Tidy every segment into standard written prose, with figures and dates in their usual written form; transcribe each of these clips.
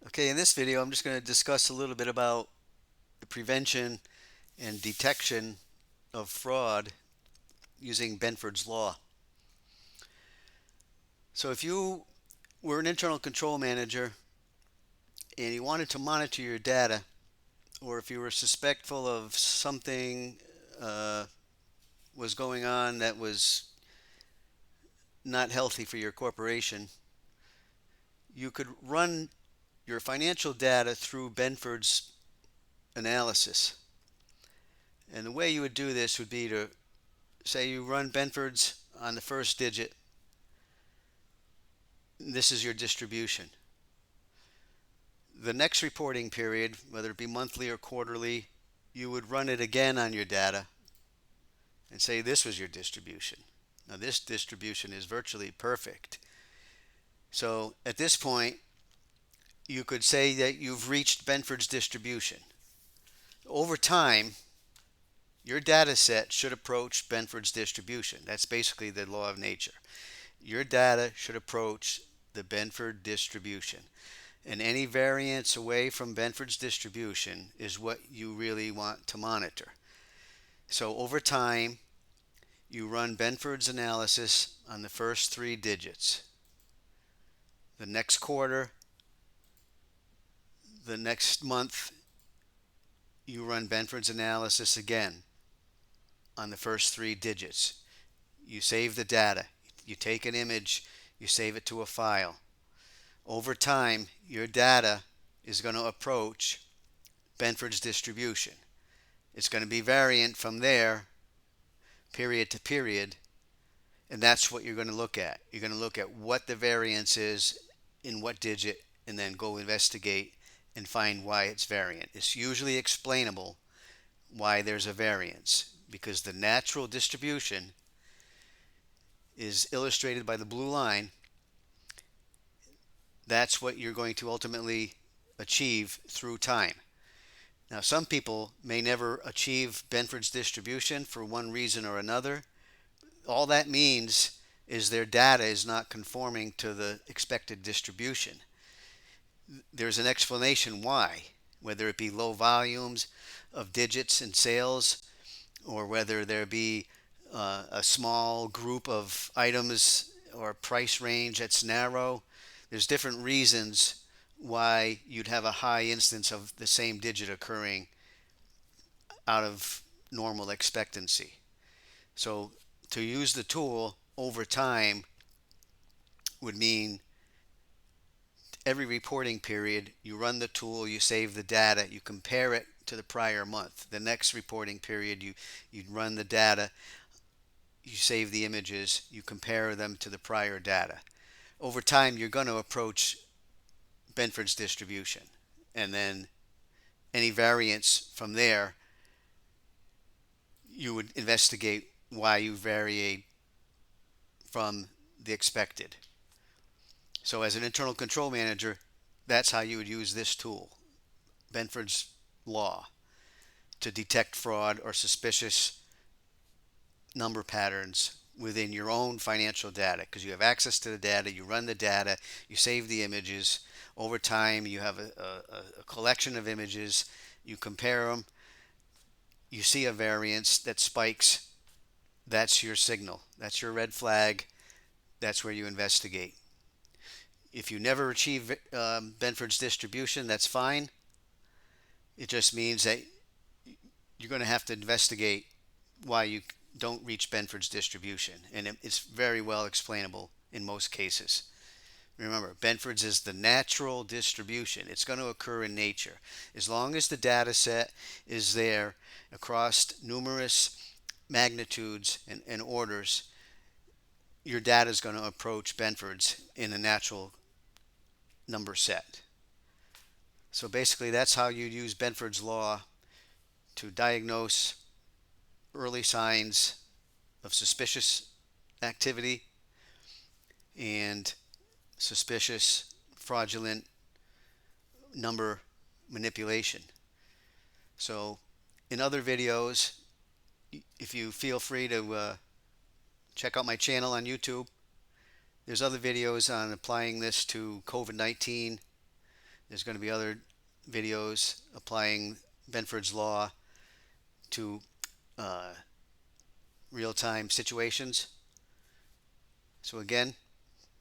Okay, in this video, I'm just going to discuss a little bit about the prevention and detection of fraud using Benford's law. So if you were an internal control manager and you wanted to monitor your data, or if you were suspectful of something uh, was going on that was not healthy for your corporation, you could run your financial data through Benford's analysis. And the way you would do this would be to say you run Benford's on the first digit. This is your distribution. The next reporting period, whether it be monthly or quarterly, you would run it again on your data and say this was your distribution. Now this distribution is virtually perfect. So at this point, you could say that you've reached Benford's distribution. Over time, your data set should approach Benford's distribution. That's basically the law of nature. Your data should approach the Benford distribution. And any variance away from Benford's distribution is what you really want to monitor. So over time, you run Benford's analysis on the first three digits. The next quarter, the next month, you run Benford's analysis again on the first three digits. You save the data. You take an image, you save it to a file. Over time, your data is going to approach Benford's distribution. It's going to be variant from there, period to period, and that's what you're going to look at. You're going to look at what the variance is in what digit and then go investigate and find why it's variant. It's usually explainable why there's a variance because the natural distribution is illustrated by the blue line. That's what you're going to ultimately achieve through time. Now, some people may never achieve Benford's distribution for one reason or another. All that means is their data is not conforming to the expected distribution. There's an explanation why, whether it be low volumes of digits in sales or whether there be a small group of items or a price range that's narrow. There's different reasons why you'd have a high instance of the same digit occurring out of normal expectancy. So to use the tool over time would mean every reporting period you run the tool, you save the data, you compare it to the prior month. The next reporting period you run the data, you save the images, you compare them to the prior data. Over time you're going to approach Benford's distribution, and then any variance from there you would investigate why you varied from the expected. So as an internal control manager, that's how you would use this tool, Benford's law, to detect fraud or suspicious number patterns within your own financial data, because you have access to the data, you run the data, you save the images. Over time, you have a collection of images, you compare them, you see a variance that spikes. That's your signal. That's your red flag. That's where you investigate. If you never achieve Benford's distribution, that's fine. It just means that you're going to have to investigate why you don't reach Benford's distribution, and it's very well explainable in most cases. Remember, Benford's is the natural distribution. It's going to occur in nature. As long as the data set is there across numerous magnitudes and orders, your data is going to approach Benford's in a natural number set. So basically, that's how you use Benford's law to diagnose early signs of suspicious activity and suspicious fraudulent number manipulation. So in other videos, if you feel free to check out my channel on YouTube, there's other videos on applying this to COVID-19 There's going to be other videos applying Benford's law to uh, real time situations. So, again,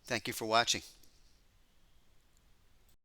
thank you for watching.